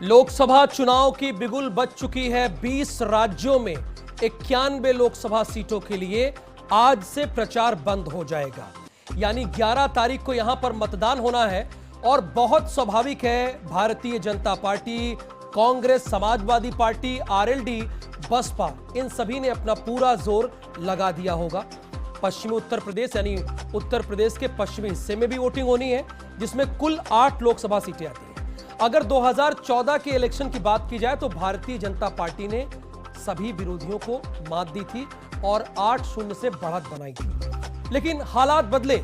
लोकसभा चुनाव की बिगुल बज चुकी है। 20 राज्यों में 91 लोकसभा सीटों के लिए आज से प्रचार बंद हो जाएगा। यानी 11 तारीख को यहां पर मतदान होना है और बहुत स्वाभाविक है, Bharatiya Janata party, Congress, Samajwadi party, RLD, Baspa, इन सभी ने अपना पूरा जोर लगा दिया होगा। पश्चिमी उत्तर प्रदेश यानी उत्तर प्रदेश के पश्चिमी हिस्से में भी वोटिंग होनी है, जिसमें कुल 8 लोकसभा सीटें आती हैं। अगर 2014 के इलेक्शन की बात की जाए तो भारतीय जनता पार्टी ने सभी विरोधियों को मात दी थी और 8-0 से बढ़त बनाई थी। लेकिन हालात बदले।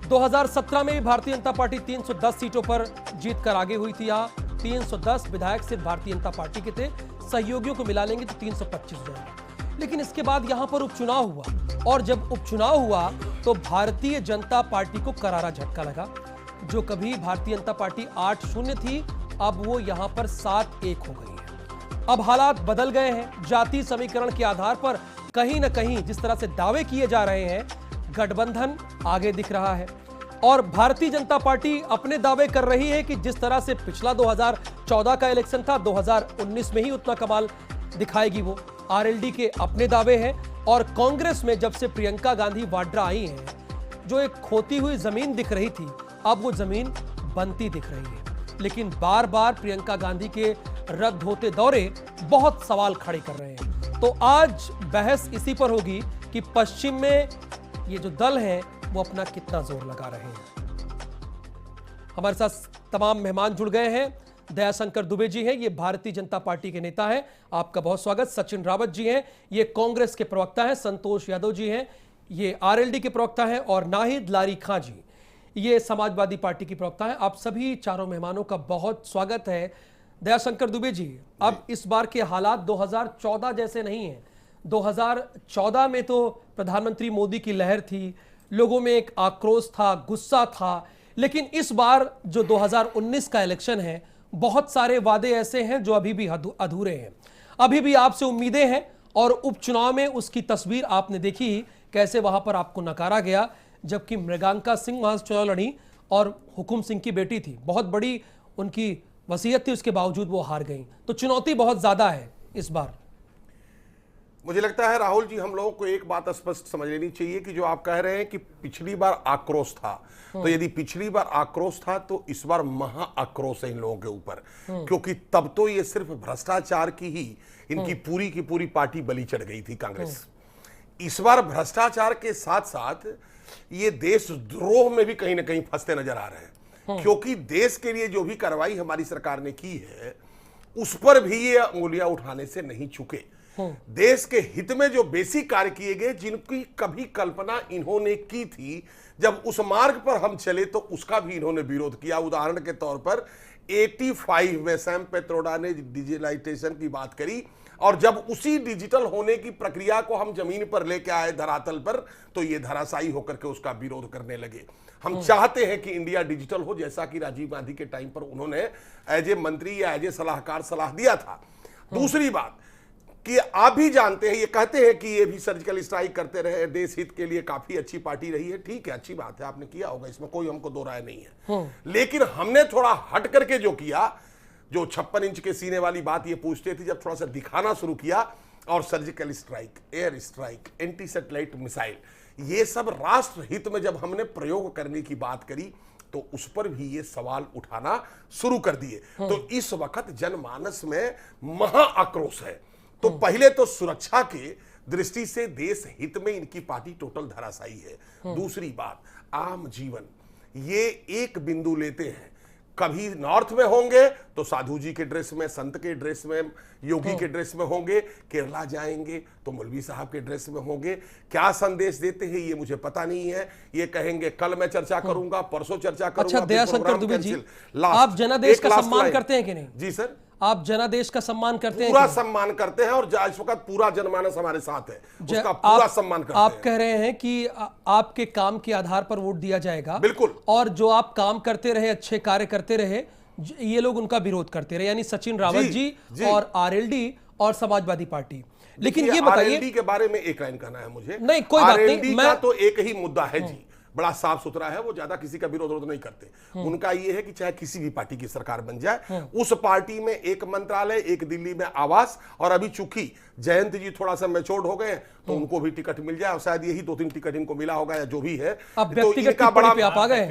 2017 में भी भारतीय जनता पार्टी 310 सीटों पर जीत कर आगे हुई थी। यहां 310 विधायक सिर्फ भारतीय जनता पार्टी के थे, सहयोगियों को मिला लेंगे तो 325 हो जाएंगे। लेकिन इसके बाद यहां पर उपचुनाव हुआ और जब उपचुनाव हुआ तो भारतीय जनता पार्टी को करारा झटका लगा। जो कभी भारतीय जनता पार्टी 8-0 थी, अब वो यहां पर 7-1 हो गई है। अब हालात बदल गए हैं। जाति समीकरण के आधार पर कहीं ना कहीं जिस तरह से दावे किए जा रहे हैं, गठबंधन आगे दिख रहा है और भारतीय जनता पार्टी अपने दावे कर रही है कि जिस तरह से पिछला 2014 का इलेक्शन था, 2019 में ही उतना कमाल दिखाएगी वो। आरएलडी के अपने दावे हैं और कांग्रेस में जब से प्रियंका गांधी वाड्रा आई हैं, जो एक खोती हुई जमीन दिख रही थी, अब वो जमीन बनती दिख रही है। लेकिन बार बार प्रियंका गांधी के रद्द होते दौरे बहुत सवाल खड़े कर रहे हैं। तो आज बहस इसी पर होगी कि पश्चिम में ये जो दल है वो अपना कितना जोर लगा रहे हैं। हमारे साथ तमाम मेहमान जुड़ गए हैं। दयाशंकर दुबे जी हैं, ये भारतीय जनता पार्टी के नेता हैं, आपका बहुत स्वागत। सचिन रावत जी हैं, ये कांग्रेस के प्रवक्ता हैं। संतोष यादव जी हैं, ये आरएलडी के प्रवक्ता हैं। और नाहिद लारी खां जी, ये समाजवादी पार्टी की प्रवक्ता है। आप सभी चारों मेहमानों का बहुत स्वागत है। दयाशंकर दुबे जी, अब इस बार के हालात 2014 जैसे नहीं हैं। 2014 में तो प्रधानमंत्री मोदी की लहर थी, लोगों में एक आक्रोश था, गुस्सा था। लेकिन इस बार जो 2019 का इलेक्शन है, बहुत सारे वादे ऐसे हैं जो अभी भी अधूरे हैं। अभी भी आपसे उम्मीदें हैं और उपचुनाव में उसकी तस्वीर आपने देखी, कैसे वहां पर आपको नकारा गया, जबकि मृगांका सिंह वहां से चुनाव लड़ी और हुकुम सिंह की बेटी थी, बहुत बड़ी उनकी वसीयत थी, उसके बावजूद वो हार गई। तो चुनौती बहुत ज्यादा है इस बार। मुझे लगता है राहुल जी, हम लोगों को एक बात स्पष्ट समझ लेनी चाहिए कि जो आप कह रहे हैं कि पिछली बार आक्रोश था, तो यदि पिछली बार आक्रोश था तो इस बार महा आक्रोश है इन लोगों के ऊपर। क्योंकि तब तो ये सिर्फ भ्रष्टाचार की ही इनकी पूरी की पूरी पार्टी बलि चढ़ गई थी, कांग्रेस। इस बार भ्रष्टाचार के साथ साथ ये देशद्रोह में भी कहीं ना कहीं फंसते नजर आ रहे हैं। क्योंकि देश के लिए जो भी कार्रवाई हमारी सरकार ने की है, उस पर भी ये अंगुलियां उठाने से नहीं चुके। देश के हित में जो बेसिक कार्य किए गए, जिनकी कभी कल्पना इन्होंने की थी, जब उस मार्ग पर हम चले तो उसका भी इन्होंने विरोध किया। उदाहरण के तौर पर 85 में सैम पेत्रोडा ने डिजिटलाइजेशन की बात करी और जब उसी डिजिटल होने की प्रक्रिया को हम जमीन पर लेके आए धरातल पर, तो ये धराशायी होकर के उसका विरोध करने लगे। हम चाहते हैं कि इंडिया डिजिटल हो, जैसा कि राजीव गांधी के टाइम पर उन्होंने एज ए मंत्री या एज ए सलाहकार सलाह दिया था। दूसरी बात कि आप भी जानते हैं, ये कहते हैं कि ये भी सर्जिकल स्ट्राइक करते रहे, देश हित के लिए काफी अच्छी पार्टी रही है। ठीक है, अच्छी बात है, आपने किया होगा, इसमें कोई हमको दो राय नहीं है। लेकिन हमने थोड़ा हट करके जो किया, जो 56 इंच के सीने वाली बात ये पूछते थे, जब थोड़ा सा दिखाना शुरू किया और surgical strike, air strike, anti satellite missile, ये सब राष्ट्र हित में जब हमने प्रयोग करने की बात करी, तो उस पर भी ये सवाल उठाना शुरू कर दिए। तो इस वक्त जनमानस में महा आक्रोश है। तो पहले तो सुरक्षा के दृष्टि से देश हित में इनकी पार्टी टोटल धराशायी है। दूसरी बात, आम जीवन, ये एक बिंदु लेते हैं, कभी नॉर्थ में होंगे तो साधु जी के ड्रेस में, संत के ड्रेस में, योगी के ड्रेस में होंगे, केरला जाएंगे तो मौलवी साहब के ड्रेस में होंगे। क्या संदेश देते हैं ये मुझे पता नहीं है। ये कहेंगे कल मैं चर्चा करूंगा, परसों चर्चा करूंगा। अच्छा दयाशंकर दुबे जी, आप जनादेश का सम्मान करते हैं कि नहीं? जी सर, आप जनादेश का सम्मान करते हैं? पूरा सम्मान करते हैं और इस वक्त पूरा जनमानस हमारे साथ है, उसका पूरा सम्मान करते हैं। आप कह रहे हैं कि आपके काम के आधार पर वोट दिया जाएगा। बिल्कुल। और जो आप काम करते रहे, अच्छे कार्य करते रहे, ये लोग उनका विरोध करते रहे, यानी सचिन रावत जी और आरएलडी और समाजवादी पार्टी। लेकिन ये बताइए, आरएलडी के बारे में एक लाइन कहना है मुझे। नहीं कोई बात नहीं, मैं तो एक ही मुद्दा है जी, बड़ा साफ सुथरा है, वो ज्यादा किसी का विरोध नहीं करते। उनका ये है कि चाहे किसी भी पार्टी की सरकार बन जाए, उस पार्टी में एक मंत्रालय, एक दिल्ली में आवास, और अभी चूंकि जयंत जी थोड़ा सा मैच्योर्ड हो गए तो उनको भी टिकट मिल जाए, और शायद यही 2-3 टिकट इनको मिला होगा या जो भी है। अब तो व्यक्तिगत इनका टिप्पणी पे आप आ गए।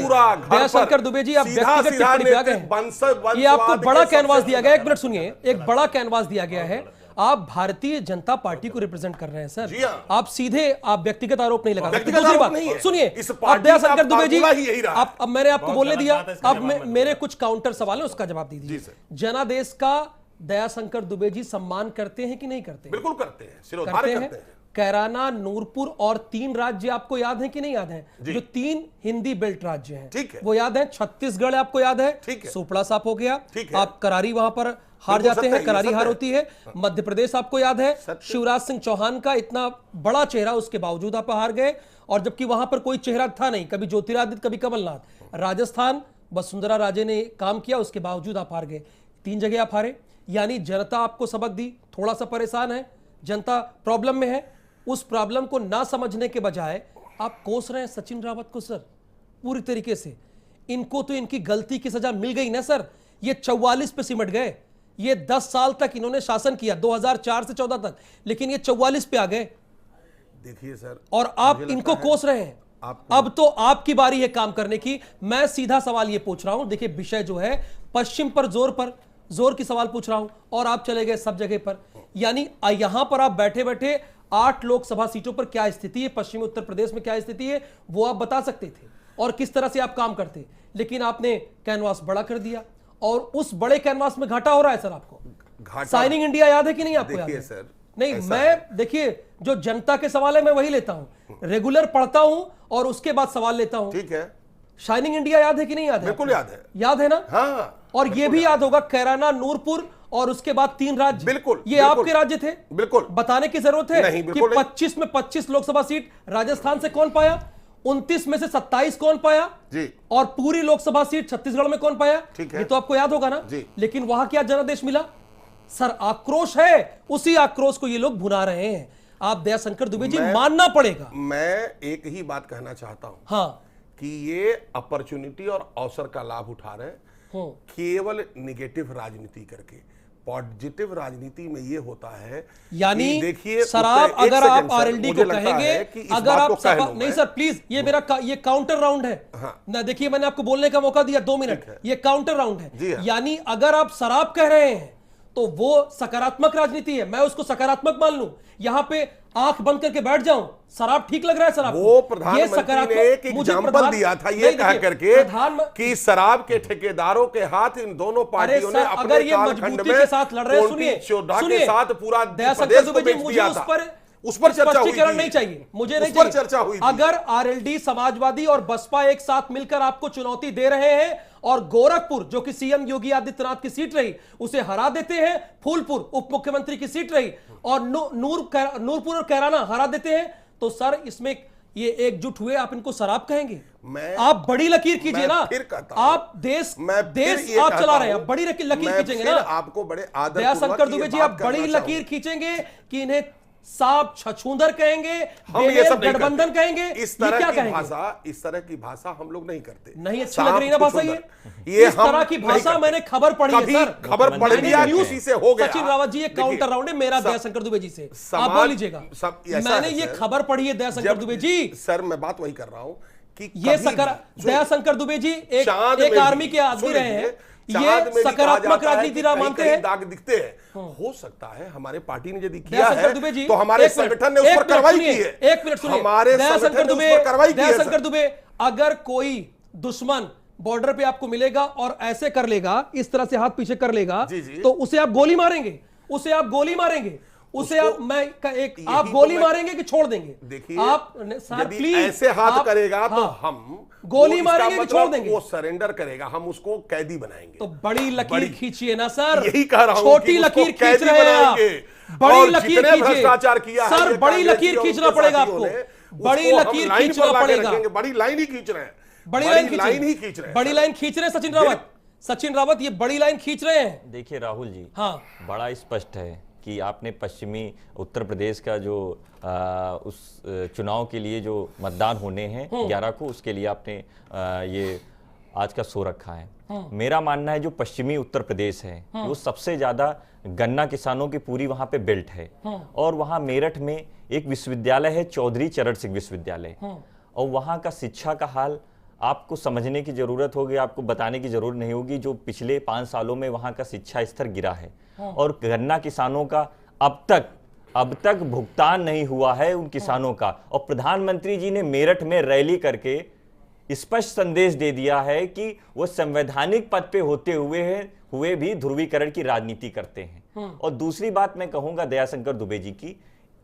पूरा दयाशंकर दुबे जी, आप व्यक्तिगत टिप्पणी पे आ गए। ये आपको बड़ा कैनवास दिया गया, एक मिनट सुनिए, एक बड़ा कैनवास दिया गया है। आप भारतीय जनता पार्टी को रिप्रेजेंट कर रहे हैं सर, आप सीधे आप व्यक्तिगत आरोप नहीं लगा सकते। दूसरी बात सुनिए, अब दयाशंकर दुबे जी, अब मैंने आपको बोलने दिया, अब मेरे कुछ काउंटर सवाल है, उसका जवाब दीजिए। जनादेश का दयाशंकर दुबे जी सम्मान करते हैं कि नहीं करते? बिल्कुल करते हैं, सिरोधार्य करते हैं। कैराना, नूरपुर और 3 राज्य आपको याद हैं कि नहीं याद हैं? जो 3 हिंदी बेल्ट राज्य हैं, ठीक है, वो याद है? छत्तीसगढ़ आपको याद है? ठीक है, सुपड़ा साफ हो गया, ठीक है, आप करारी वहां पर हार जाते हैं, करारी हार होती है। मध्य प्रदेश आपको याद है, शिवराज सिंह चौहान का इतना बड़ा चेहरा, उसके बावजूद आप हार गए, और जबकि वहां पर कोई चेहरा था नहीं, कभी ज्योतिरादित्य, कभी कमलनाथ। राजस्थान, वसुंधरा राजे ने काम किया, उसके बावजूद आप हार गए। 3 जगह आप हारे, यानी जनता आपको सबक दी, थोड़ा सा परेशान है, जनता प्रॉब्लम में है। उस प्रॉब्लम को ना समझने के बजाय आप कोस रहे हैं सचिन रावत को सर पूरी तरीके से। इनको तो इनकी गलती की सजा मिल गई ना सर, ये 44 पे सिमट गए। ये 10 साल तक इन्होंने शासन किया, 2004 से 14 तक, लेकिन ये 44 पे आ गए। देखिए सर, और आप इनको कोस रहे हैं। अब तो आपकी बारी है काम करने की। मैं सीधा सवाल ये पूछ रहा हूं, देखिए विषय जो है पश्चिम पर जोर की सवाल पूछ रहा हूं, और आप चले गए सब जगह पर। यानी यहां पर आप बैठे बैठे 8 लोकसभा सीटों पर क्या स्थिति है, पश्चिमी उत्तर प्रदेश में क्या स्थिति है, वो आप बता सकते थे, और किस तरह से आप काम करते। लेकिन आपने कैनवास बड़ा कर दिया, और उस बड़े कैनवास में घाटा हो रहा है सर आपको। साइनिंग इंडिया याद है कि नहीं आपको? याद है सर? नहीं, मैं देखिए जो जनता के सवाल है मैं वही लेता हूं, रेगुलर पढ़ता हूं और उसके बाद सवाल लेता हूं। ठीक है, शाइनिंग इंडिया याद है कि नहीं याद है? बिल्कुल याद है। याद है ना? हाँ, और ये भी याद होगा, कैराना, नूरपुर और उसके बाद 3 राज्य, बिल्कुल, ये आपके राज्य थे। बिल्कुल बताने की जरूरत है नहीं, कि 25 में 25 लोकसभा सीट राजस्थान से कौन पाया, 29 में से 27 कौन पाया जी, और पूरी लोकसभा सीट छत्तीसगढ़ में कौन पाया, ये तो आपको याद होगा ना जी। लेकिन वहां क्या जनादेश मिला सर? आक्रोश है, उसी आक्रोश को ये लोग भुना रहे हैं। आप दयाशंकर दुबे जी मानना पड़ेगा। मैं एक ही बात कहना चाहता हूं, हाँ, कि ये अपॉर्चुनिटी और अवसर का लाभ उठा रहे हैं केवल निगेटिव राजनीति करके। पॉजिटिव राजनीति में ये होता है, यानी देखिए शराब, अगर आप आरएलडी को कहेंगे, अगर आप नहीं सर प्लीज, ये मेरा ये काउंटर राउंड है। हाँ। ना देखिए, मैंने आपको बोलने का मौका दिया 2 मिनट, ये काउंटर राउंड है। हाँ। यानी अगर आप शराब कह रहे हैं तो वो सकारात्मक राजनीति है, मैं उसको सकारात्मक मान लूं, यहां पे आंख बंद करके बैठ जाऊं, शराब ठीक लग रहा है सर आपको? वो प्रधानमंत्री ने एक एग्जांपल दिया था ये कह करके कि शराब के ठेकेदारों के हाथ इन दोनों पार्टियों ने अपने कालखंड में के साथ लड़ रहे हैं। सुनिए, के साथ पूरा दयाशंकर दुबे जी, मुझे उस पर स्पष्टीकरण नहीं चाहिए, मुझे नहीं चाहिए। चर्चा हुई थी। अगर आरएलडी, समाजवादी और बसपा एक साथ मिलकर आपको चुनौती दे रहे हैं और गोरखपुर जो कि सीएम योगी आदित्यनाथ की सीट रही उसे हरा देते हैं, फूलपुर उप मुख्यमंत्री की सीट रही और नूरपुर और कैराना हरा देते हैं, तो सर इसमें ये एकजुट हुए, आप इनको शराब कहेंगे? आप बड़ी लकीर कीजिए ना, आप देश आप चला रहे हैं, बड़ी लकीर खींचेंगे ना। आपको बड़े आदर दयाशंकर दुबे जी, आप बड़ी लकीर खींचेंगे कि इन्हें साफ छछूंदर कहेंगे, हम ये सब गठबंधन कहेंगे, इस तरह की भाषा हम लोग नहीं करते। नहीं अच्छी लग रही ना भाषा ये इस तरह की भाषा मैंने खबर पढ़ी है सर, खबर पढ़ लिया, न्यूज़ से हो गया। सचिन रावत जी, ये काउंटर राउंड है मेरा दयाशंकर दुबे जी से, आप बोल लीजिएगा। मैंने ये खबर पढ़ी है दयाशंकर दुबे जी। सर मैं बात वही कर रहा हूं कि ये दयाशंकर दुबे जी एक आर्मी के आदमी रहे हैं, ये सकारात्मक राजनीति मानते हैं, दाग दिखते हैं। हो सकता है हमारे पार्टी ने यदि किया है तो हमारे संगठन ने उस पर कार्रवाई की है। एक मिनट सुनिए, हमारे संगठन ने उस पर कार्रवाई की है। दयाशंकर दुबे, अगर कोई दुश्मन बॉर्डर पे आपको मिलेगा और ऐसे कर लेगा, इस तरह से हाथ पीछे कर लेगा, तो उसे आप गोली मारेंगे, उसे आप गोली मारेंगे, उसे आप आप गोली मारेंगे कि छोड़ देंगे? देखिए, आप प्लीज ऐसे हाथ करेगा तो हम गोली मारेंगे कि छोड़ देंगे? वो सरेंडर करेगा, हम उसको कैदी बनाएंगे। तो बड़ी लकीर खींचिए ना सर, यही कह रहा हूं, छोटी लकीर खींच रहे हैं आप, बड़ी लकीर भ्रष्टाचार किया सर, बड़ी लकीर खींचना पड़ेगा आपको, बड़ी लकीर खींचना पड़ेगा। बड़ी लाइन ही खींच रहे हैं, बड़ी लाइन ही खींच रहे हैं, बड़ी लाइन खींच रहे हैं सचिन रावत, ये बड़ी लाइन खींच रहे हैं। देखिए राहुल जी, हाँ, बड़ा स्पष्ट है कि आपने पश्चिमी उत्तर प्रदेश का जो उस चुनाव के लिए जो मतदान होने हैं 11 को, उसके लिए आपने ये आज का शो रखा है। मेरा मानना है जो पश्चिमी उत्तर प्रदेश है वो सबसे ज्यादा गन्ना किसानों की पूरी वहां पे बेल्ट है। और वहां मेरठ में एक विश्वविद्यालय है, चौधरी चरण सिंह विश्वविद्यालय, और वहां का शिक्षा का हाल आपको समझने की जरूरत होगी, आपको बताने की जरूरत नहीं होगी। जो पिछले 5 सालों में वहां का शिक्षा स्तर गिरा है और गन्ना किसानों का अब तक भुगतान नहीं हुआ है उन किसानों का। और प्रधानमंत्री जी ने मेरठ में रैली करके स्पष्ट संदेश दे दिया है कि वो संवैधानिक पद पे होते हुए भी ध्रुवीकरण की राजनीति करते हैं। और दूसरी बात मैं कहूंगा दयाशंकर दुबे जी की,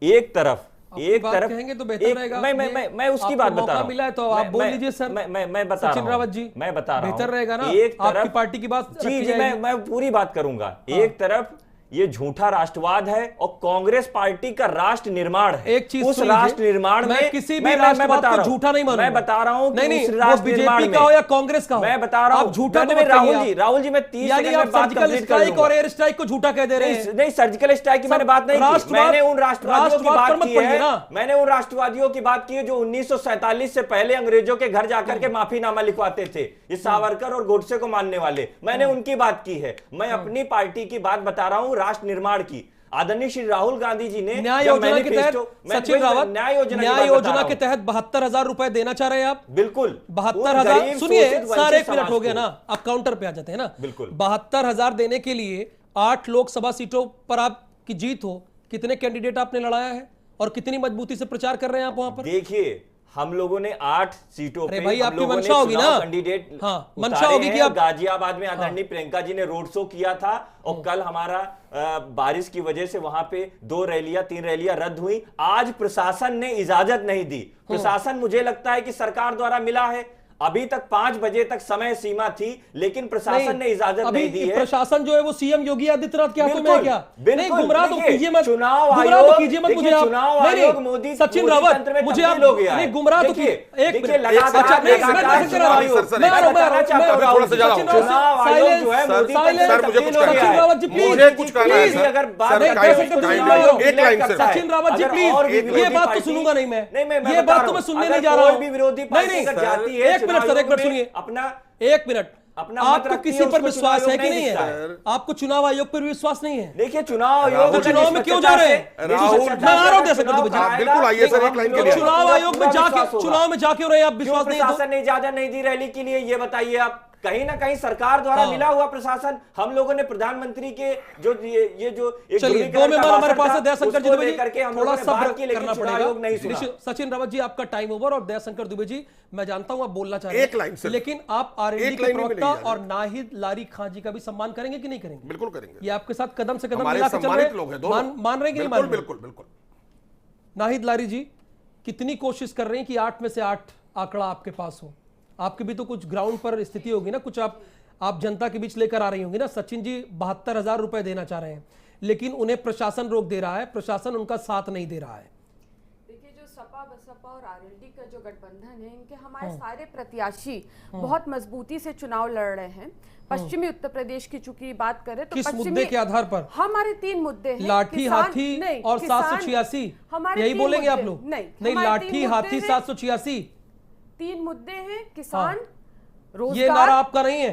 एक तरफ कहेंगे तो बेहतर रहेगा। मैं उसकी बात बता रहा हूं। मिला है तो आप बोल लीजिए सर। मैं बता रहा हूं, सचिन रावत जी, मैं बता रहा हूं, बेहतर रहेगा ना एक तरफ आपकी पार्टी की बात। जी मैं पूरी बात करूंगा। एक तरफ ये झूठा राष्ट्रवाद है और कांग्रेस पार्टी का राष्ट्र निर्माण है। एक चीज उस राष्ट्र निर्माण में मैं किसी भी राष्ट्रवाद को झूठा नहीं मानूंगा। मैं बता रहा हूं, नहीं वो बीजेपी का हो या कांग्रेस का हो, मैं बता रहा हूं। आप झूठा तो राहुल जी मैं 30 सेकंड में बात कंप्लीट कर लूंगा। और एयर स्ट्राइक को झूठा कह दे रहे हैं। नहीं, सर्जिकल स्ट्राइक की मैंने बात नहीं की। मैंने उन राष्ट्रवादियों की बात की है, मैंने उन राष्ट्रवादियों की बात की है जो 1947 से पहले अंग्रेजों के घर जाकर के माफीनामा लिखवाते थे, ये सावरकर और गोडसे को मानने वाले। मैंने उनकी बात की है। मैं अपनी पार्टी की बात बता रहा हूं, राष्ट्र निर्माण की। आदरणीय श्री राहुल गांधी जी ने न्याय योजना के तहत, सचिन रावत, न्याय योजना के तहत 72,000 रुपए देना चाह रहे हैं आप? बिल्कुल 72,000। सुनिए सर, 1 मिनट हो गया ना, आप काउंटर पे आ जाते हैं ना। बिल्कुल 72,000 देने के लिए 8 लोकसभा सीटों पर आपकी जीत हो, कितने कैंडिडेट आपने लड़ाया है और कितनी मजबूती से प्रचार कर रहे हैं आप वहां पर? देखिए, हम लोगों ने 8 सीटों पे भाई आपकी मंशा होगी ना, कैंडिडेट मंशा होगी कि आप गाजियाबाद में आदरणीय प्रियंका जी ने रोड शो किया था और कल हमारा बारिश की वजह से वहां पे 2 रैलियां 3 रैलियां रद्द हुई। आज प्रशासन ने इजाजत नहीं दी। प्रशासन मुझे लगता है कि सरकार द्वारा मिला है। अभी तक 5 बजे तक समय सीमा थी, लेकिन प्रशासन ने इजाजत नहीं दी है। प्रशासन जो है वो सीएम योगी आदित्यनाथ के हाथों में है क्या? नहीं, गुमराह तो कीजिए मत, चुनाव कीजिए मत मुझे आप। चुनाव आयोग मोदी सचिन रावत, मुझे आप नहीं गुमराह तो कीजिए। एक मिनट, सचिन रावत जी प्लीज, ये बात तो सुनूंगा नहीं मैं, ये बात तो मैं सुनने नहीं जा रहा हूँ। विरोधी पार्टी अगर जाती है, एक मिनट सर, एक मिनट सुनिए अपना, एक मिनट। आपको किसी पर विश्वास है कि नहीं है? आपको चुनाव आयोग पर विश्वास नहीं है? देखिए, चुनाव आयोग तो चुनाव में क्यों जा रहे हैं? मैं आ रहा हूं, बिल्कुल आइए सर, एक लाइन के लिए। चुनाव आयोग में जाके, चुनाव में जाके हो रहे हैं आप, विश्वास नहीं? प्रशासन ने इजाजत नहीं दी रैली के लिए, ये बताइए आप। कहीं ना कहीं सरकार द्वारा मिला हुआ प्रशासन। हम लोगों ने प्रधानमंत्री के जो ये जो चलिए 2 मेंबर हमारे पास है, दयाशंकर जी दुबे जी, थोड़ा सब्र करना पड़ेगा। सचिन रावत जी, आपका टाइम ओवर। और दयाशंकर दुबे जी, मैं जानता हूं आप बोलना चाह रहे हैं, एक लाइन से, लेकिन आप आरएलडी के प्रवक्ता और नाहिद लारी खां जी का भी सम्मान करेंगे कि नहीं करेंगे? बिल्कुल करेंगे। ये आपके साथ कदम से कदम हमारे मिला के चल रहे सम्मानित लोग हैं, मान रहे हैं कि नहीं मान रहे? बिल्कुल बिल्कुल। नाहिद लारी जी, कितनी कोशिश कर रहे हैं कि 8 में से 8 आंकड़ा आपके पास हो? आपकी भी तो कुछ ग्राउंड पर स्थिति होगी ना, कुछ आप जनता के बीच लेकर आ रही होंगी ना। सचिन जी 72,000 रुपए देना चाह रहे हैं, लेकिन उन्हें प्रशासन रोक दे रहा है, प्रशासन उनका साथ नहीं दे रहा है। देखिए, जो सपा बसपा और आरएलडी का जो गठबंधन है, इनके हमारे सारे प्रत्याशी बहुत मजबूती से चुनाव लड़ रहे हैं। पश्चिमी उत्तर प्रदेश की चूंकि बात करें तो किस मुद्दे के आधार पर? हमारे 3 मुद्दे हैं, लाठी हाथी और 786, यही बोलेंगे आप लोग? नहीं, लाठी हाथी 786 3 मुद्दे हैं। किसान, रोजगार, ये नारा आपका नहीं है?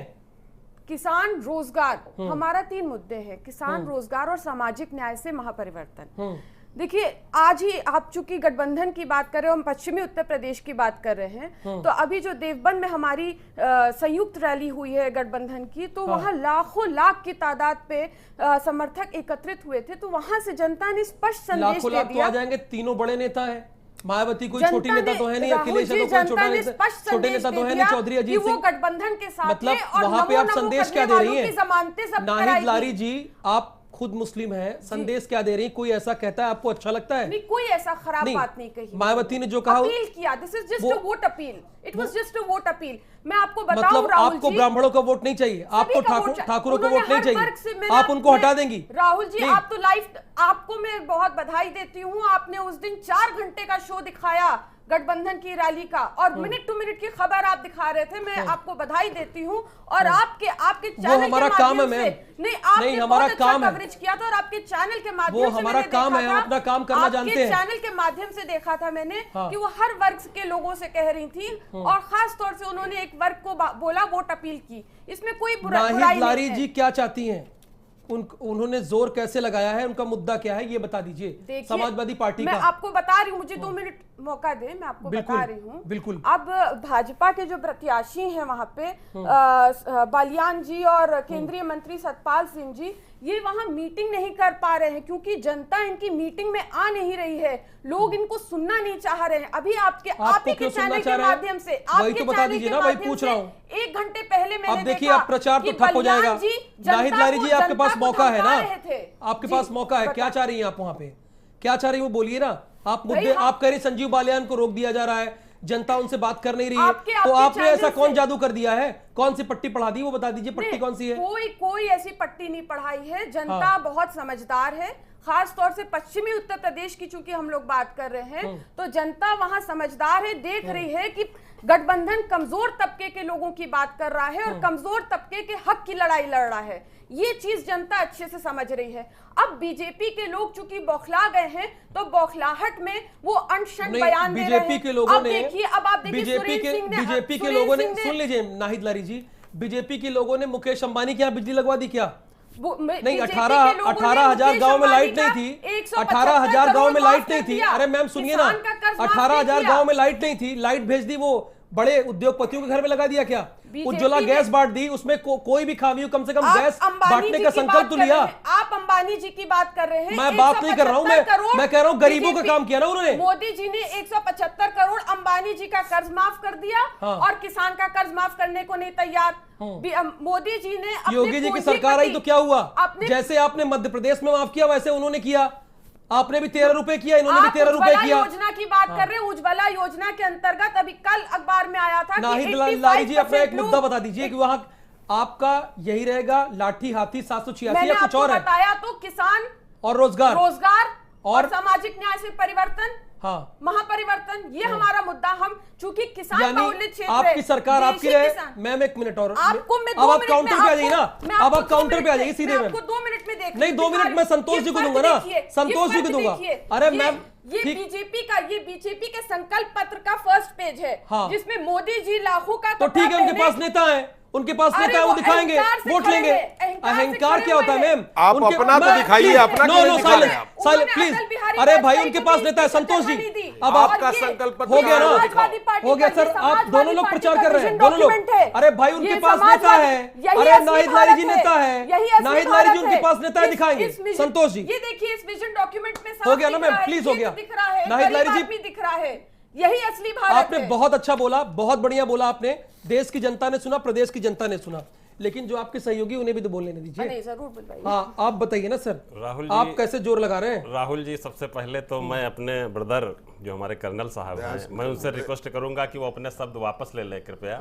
किसान, रोजगार, हमारा 3 मुद्दे हैं। किसान, रोजगार और सामाजिक न्याय से महापरिवर्तन। देखिए, आज ही आप चूंकि गठबंधन की बात कर रहे हो, हम पश्चिमी उत्तर प्रदेश की बात कर रहे हैं, तो अभी जो देवबंद में हमारी संयुक्त रैली हुई है गठबंधन की, तो वहां लाखों लाख की तादाद पे समर्थक एकत्रित हुए थे। तो वहां से जनता ने स्पष्ट संदेश दे दिया। तो आ जाएंगे, तीनों बड़े नेता है। मायावती कोई छोटी नेता तो है नहीं, अखिलेश तो कोई छोटे नेता तो है नहीं, चौधरी अजीत सिंह, वो गठबंधन के साथ, मतलब वहां पे आप संदेश क्या दे रही हैं? नाहिद लारी जी, आप खुद मुस्लिम है, संदेश क्या दे रही? कोई ऐसा कहता है, आपको अच्छा लगता है? नहीं, कोई ऐसा खराब बात नहीं कही। मायावती ने जो कहा, अपील किया, this is just a vote appeal, it was just a vote appeal. मैं आपको बताऊं, मतलब राहुल आपको जी, ब्राह्मणों का वोट नहीं चाहिए, आपको ठाकुरों का वोट नहीं चाहिए, आप उनको हटा देंगी? राहुल जी, आप तो लाइव, आपको मैं बहुत बधाई देती हूँ, आपने उस दिन 4 घंटे का शो दिखाया गठबंधन की रैली का, और मिनट टू मिनट की खबर आप दिखा रहे थे। मैं आपको बधाई देती हूँ, और आपके चैनल हमारा के काम है माध्यम मैम। से नहीं, आपने हमारा बहुत अच्छा काम है। कवरेज किया था, और आपके चैनल के माध्यम वो से हमारा मैंने काम देखा है, हम था, अपना काम करना जानते हैं। आपके चैनल के माध्यम से देखा था मैंने हाँ। कि वो हर वर्ग के लोगों से कह रही थी, और खास तौर से उन्होंने एक वर्ग को बोला, वोट अपील की। इसमें कोई बुराई नाहिद लारी नहीं है। जी क्या चाहती हैं? उन्होंने जोर कैसे लगाया है, उनका मुद्दा क्या है, ये बता दीजिए। देखिए, समाजवादी पार्टी मैं का आपको बता रही हूँ, मुझे 2 मिनट मौका दे, मैं आपको बिल्कुल, बता रही हूँ। बिल्कुल। अब भाजपा के जो प्रत्याशी हैं वहां पे बालियान जी और केंद्रीय मंत्री सतपाल सिंह जी, ये वहां मीटिंग नहीं कर पा रहे हैं क्योंकि जनता इनकी मीटिंग में आ नहीं रही है। लोग इनको सुनना नहीं चाह रहे हैं। अभी आपके चैनल के माध्यम से, वही तो बता दीजिए ना, वही पूछ रहा हूँ। 1 घंटे पहले मैंने अब देखिए, देखा अब प्रचार तो कि ठप हो जाएगा। बलियान जी नाहिद लारी जी, आपके पास मौका है ना, आपके जी, पास मौका है। क्या चाह रही हैं आप वहां पे, क्या चाह रही है वो बोलिए ना। आप मुद्दे, आप कह रही संजीव बालियान को रोक दिया जा रहा है, जनता उनसे बात कर नहीं रही है, तो आपने ऐसा कौन जादू कर दिया है, कौन सी पट्टी पढ़ा दी, वो बता दीजिए। पट्टी कौन सी है? कोई ऐसी पट्टी नहीं पढ़ाई है। जनता बहुत समझदार है, खास तौर से पश्चिमी उत्तर प्रदेश की चूंकि हम लोग बात कर रहे हैं, तो जनता वहां समझदार है, देख रही है कि गठबंधन कमजोर तबके के लोगों की बात कर रहा है और कमजोर तबके के हक की लड़ाई लड़ रहा है। ये चीज जनता अच्छे से समझ रही है। अब बीजेपी के लोग चूंकि बौखला गए हैं, तो बौखलाहट में वो अनशन बयान दे रहे हैं। बीजेपी के लोगों ने, अब आप देखिए, बीजेपी के लोगों ने, सुन लीजिए नाहिद लारी जी, बीजेपी के लोगों ने मुकेश अंबानी के यहाँ बिजली लगवा दी क्या? नहीं, 18,000 गांव में लाइट नहीं थी, 18,000 गांव में लाइट नहीं थी। अरे मैम सुनिए ना, 18,000 गांव में लाइट नहीं थी, लाइट भेज दी, वो बड़े उद्योगपतियों के घर में लगा दिया क्या? उज्ज्वला गैस बांट दी, उसमें कोई भी खामी हो, कम से कम गैस बांटने का संकल्प तो लिया। आप अंबानी जी की बात कर रहे हैं। मैं बात नहीं कर रहा हूं, मैं कह रहा हूं गरीबों का काम किया ना उन्होंने। मोदी जी ने 175 करोड़ अंबानी जी का कर्ज माफ कर दिया, और किसान का कर्ज माफ करने को नहीं तैयार। मोदी जी ने, योगी जी की सरकार आई तो क्या हुआ? जैसे आपने मध्य प्रदेश में माफ किया, वैसे उन्होंने किया। आपने भी 13 रुपए किया, इन्होंने भी 13 रुपए किया। योजना की बात कर रहे हैं। उज्ज्वला योजना के अंतर्गत अभी कल अखबार में आया था। नाहिद लारी जी, अपना एक मुद्दा बता दीजिए कि वहां आपका यही रहेगा, लाठी हाथी 786 या कुछ और है? बताया तो किसान और रोजगार और सामाजिक न्याय से परिवर्तन, हाँ, महापरिवर्तन, ये हमारा मुद्दा। हम चूंकि किसान बहुल्य क्षेत्र, आपकी सरकार आपकी रहे। मैम एक मिनट और, आपको मैं अब आप काउंटर पे आ जाइए ना, अब आप काउंटर पे आ जाइए सीधे। मैम 2 मिनट में देख, नहीं 2 मिनट में संतोष जी को दूंगा ना, संतोष जी को दूंगा। अरे मैम, ये बीजेपी के संकल्प पत्र का फर्स्ट पेज है, जिसमें मोदी जी लाखों का, तो ठीक है, उनके पास नेता है, उनके पास नेता है, वो दिखाएंगे, वोट लेंगे। अहंकार क्या होता है मैम? आप अपना तो दिखाइए, अपना नो नो साइलेंट प्लीज। अरे भाई, उनके पास नेता है संतोष जी। अब आपका संकल्प हो गया ना, हो गया सर, आप दोनों लोग प्रचार कर रहे हैं, दोनों लोग। अरे भाई, उनके पास नेता है, अरे नाहिद लारी जी नेता है, नाहिद लारी जी उनके पास नेता है, दिखाएंगे संतोष जी। ये देखिए, इस विजन डॉक्यूमेंट में हो गया ना मैम, प्लीज हो गया। नाहिद लारी जी दिख रहा है, यही असली भारत आपने बहुत अच्छा बोला, बहुत बढ़िया बोला आपने। देश की जनता ने सुना, प्रदेश की जनता ने सुना, लेकिन जो आपके सहयोगी उन्हें भी तो बोलने दीजिए। नहीं, जरूर बुलवाइए। हाँ, आप बताइए ना सर, राहुल आप कैसे जोर लगा रहे हैं? राहुल जी, सबसे पहले तो मैं अपने ब्रदर जो हमारे कर्नल साहब हैं, मैं उनसे रिक्वेस्ट करूंगा कि वो अपने शब्द वापस ले लें कृपया,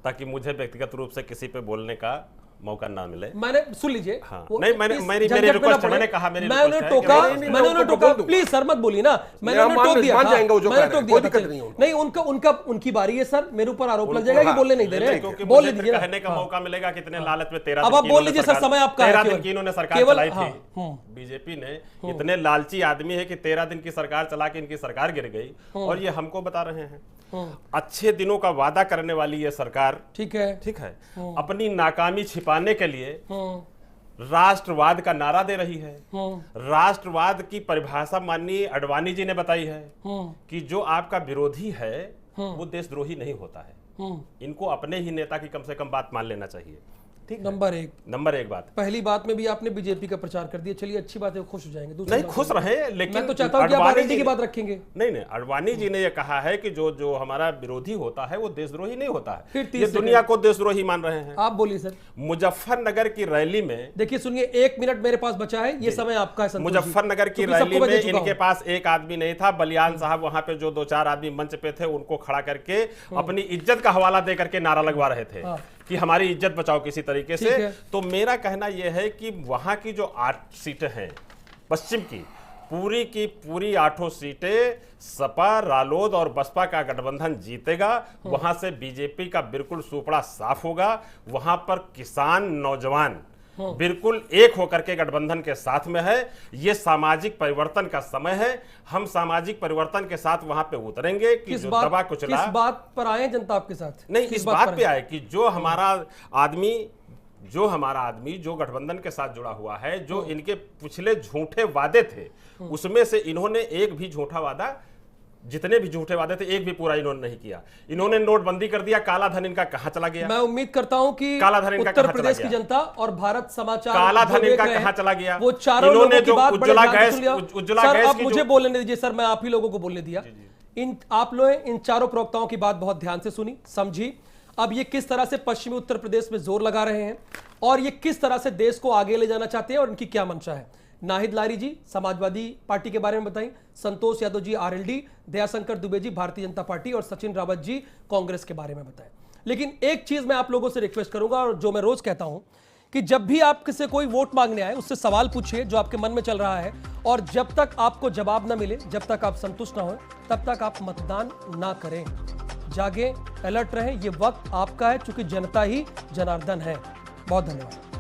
ताकि मुझे व्यक्तिगत रूप से किसी पे बोलने का मौका ना मिले। मैंने सुन लीजिए, हाँ, नहीं, मेरी रिक्वेस्ट, मैंने कहा मेरी मैं उन्हें टोका, मैंने उन्हें टोका, प्लीज सर मत बोलिए ना, मैंने उन्हें टोक दिया, मैंने टोक दिया। नहीं, उनकी बारी है सर, मेरे ऊपर आरोप लग जाएगा कि बोलने नहीं दे रहे, बोल दीजिए, कहने का मौका मिलेगा। कितने लालच में 13 अब आप बोल लीजिए सर, समय आपका है। 13 दिन की इन्होंने सरकार चलाई थी, बीजेपी ने। इतने लालची आदमी है कि 13 दिन की सरकार चला के इनकी सरकार गिर गई, और ये हमको बता रहे हैं। अच्छे दिनों का वादा करने वाली ये सरकार, ठीक है, अपनी नाकामी छिपाने के लिए राष्ट्रवाद का नारा दे रही है। राष्ट्रवाद की परिभाषा माननीय आडवाणी जी ने बताई है कि जो आपका विरोधी है वो देशद्रोही नहीं होता है। इनको अपने ही नेता की कम से कम बात मान लेना चाहिए। नंबर एक बात, पहली बात में भी आपने बीजेपी का प्रचार कर दिया, चलिए अच्छी बात है, खुश हो जाएंगे। नहीं, खुश रहे, लेकिन मैं तो चाहता हूं कि आप आरएलडी की बात रखेंगे। नहीं, आडवाणी जी ने यह कहा है कि जो हमारा विरोधी होता है वो देशद्रोही नहीं होता है। ये दुनिया को देशद्रोही मान रहे हैं। आप बोलिए सर। मुजफ्फरनगर की रैली में, देखिए सुनिए, 1 मिनट मेरे पास बचा है, ये समय आपका है। मुजफ्फरनगर की रैली में इनके पास एक आदमी नहीं था, बलियान साहब वहां पे जो 2-4 आदमी मंच पे थे, उनको खड़ा करके अपनी इज्जत का हवाला दे करके नारा लगवा रहे थे कि हमारी इज्जत बचाओ किसी तरीके से। तो मेरा कहना यह है कि वहां की जो 8 सीटें हैं पश्चिम की, पूरी की पूरी 8 सीटें सपा, रालोद और बसपा का गठबंधन जीतेगा। वहां से बीजेपी का बिल्कुल सुपड़ा साफ होगा। वहां पर किसान, नौजवान बिल्कुल एक होकर के गठबंधन के साथ में है। ये सामाजिक परिवर्तन का समय है। हम सामाजिक परिवर्तन के साथ वहां पे उतरेंगे कि जो दबा कुचला। किस बात पर आए जनता आपके साथ? नहीं, इस बात पे आए कि जो हमारा आदमी जो गठबंधन के साथ जुड़ा हुआ है, जो इनके पिछले झूठे वादे थे, उसमें से इन्होंने एक भी झूठा वादा, जितने भी झूठे वादे थे, एक भी पूरा इन्होंने नहीं किया। इन्होंने नोटबंदी कर दिया, काला धन इनका कहां चला गया? मैं उम्मीद करता हूं कि काला धन इनका उत्तर कहां प्रदेश चला की गया? जनता और भारत समाचार काला जो धन देख इनका रहे हैं, कहां चला गया? वो चारों इन्होंने लोगों की जो बात बड़े उज्ज्वला ध्यान से गैस- सुन लिया। उज्ज्वला सर, गैस अब की मुझे जो- बोलने दीजिए सर, मैं आप ही लोगों को बोलने दिया। आप लोग इन चारों प्रवक्ताओं की बात बहुत ध्यान से सुनी, समझी। अब ये किस तरह से पश्चिमी उत्तर प्रदेश में जोर लगा रहे हैं और ये किस तरह से देश को आगे ले जाना चाहते हैं और इनकी क्या मंशा है। नाहिद लारी जी समाजवादी पार्टी के बारे में बताएं, संतोष यादव जी आरएलडी, दयाशंकर दुबे जी भारतीय जनता पार्टी और सचिन रावत जी कांग्रेस के बारे में बताएं। लेकिन एक चीज मैं आप लोगों से रिक्वेस्ट करूंगा और जो मैं रोज कहता हूं कि जब भी आप किसी कोई वोट मांगने आए, उससे सवाल पूछिए जो आपके मन में चल रहा है, और जब तक आपको जवाब ना मिले, जब तक आप संतुष्ट ना हो, तब तक आप मतदान ना करें। जागे, अलर्ट रहें, ये वक्त आपका है, चूंकि जनता ही जनार्दन है। बहुत धन्यवाद।